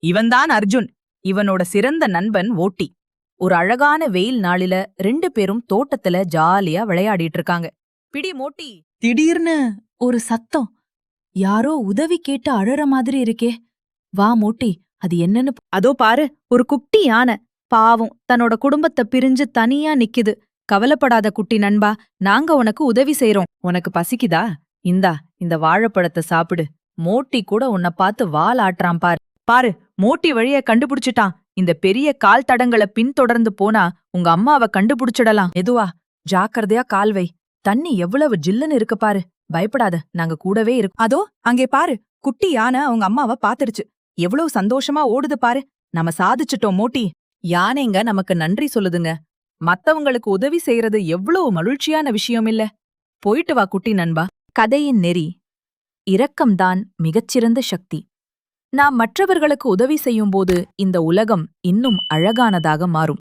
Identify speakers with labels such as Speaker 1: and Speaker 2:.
Speaker 1: இவன்தான் அர்ஜுன். இவனோட சிறந்த நண்பன் ஓட்டி. ஒரு அழகான வெயில் நாளில 2 பேரும் தோட்டத்துல ஜாலியா விளையாடிட்டு இருக்காங்க. பிடி மோட்டி.
Speaker 2: திடீர்னு ஒரு சத்தம். யாரோ உதவி கேட்டு அழற மாதிரி இருக்கே. வா மோட்டி, அது என்னன்னு
Speaker 1: அதோ பாரு, ஒரு குட்டி யானை. பாவம், தன்னோட குடும்பத்தை பிரிஞ்சு தனியா நிக்குது. கவலைப்படாத குட்டி நண்பா, நாங்க உனக்கு உதவி செய்றோம். உனக்கு பசிக்குதா? இந்தா, இந்த வாழைப்பழத்தை சாப்பிடு. மோட்டி கூட உன்னை பார்த்து வால் ஆட்டுறான் பாரு. பாரு, மோட்டி வழிய கண்டுபிடிச்சிட்டான். இந்த பெரிய கால் தடங்களை பின்தொடர்ந்து போனா உங்க அம்மாவை கண்டுபிடிச்சிடலாம். மெதுவா, ஜாக்கிரதையா கால் வை. தண்ணி எவ்வளவு ஜில்லுன்னு இருக்கு பாரு. பயப்படாத, நாங்க கூடவே இருக்கோம். அதோ அங்கே பாரு, குட்டி யானை அவங்க அம்மாவை பாத்துருச்சு. எவ்வளவு சந்தோஷமா ஓடுது பாரு. நம்ம சாதிச்சிட்டோம் மோட்டி. யானைங்க நமக்கு நன்றி சொல்லுதுங்க. மத்தவங்களுக்கு உதவி செய்யறது எவ்வளவு மகிழ்ச்சியான விஷயம் இல்ல. போயிட்டு வா குட்டி நண்பா. கதையின் நெறி: இரக்கம்தான் மிகச்சிறந்த சக்தி. நாம் மற்றவர்களுக்கு உதவி செய்யும்போது இந்த உலகம் இன்னும் அழகானதாக மாறும்.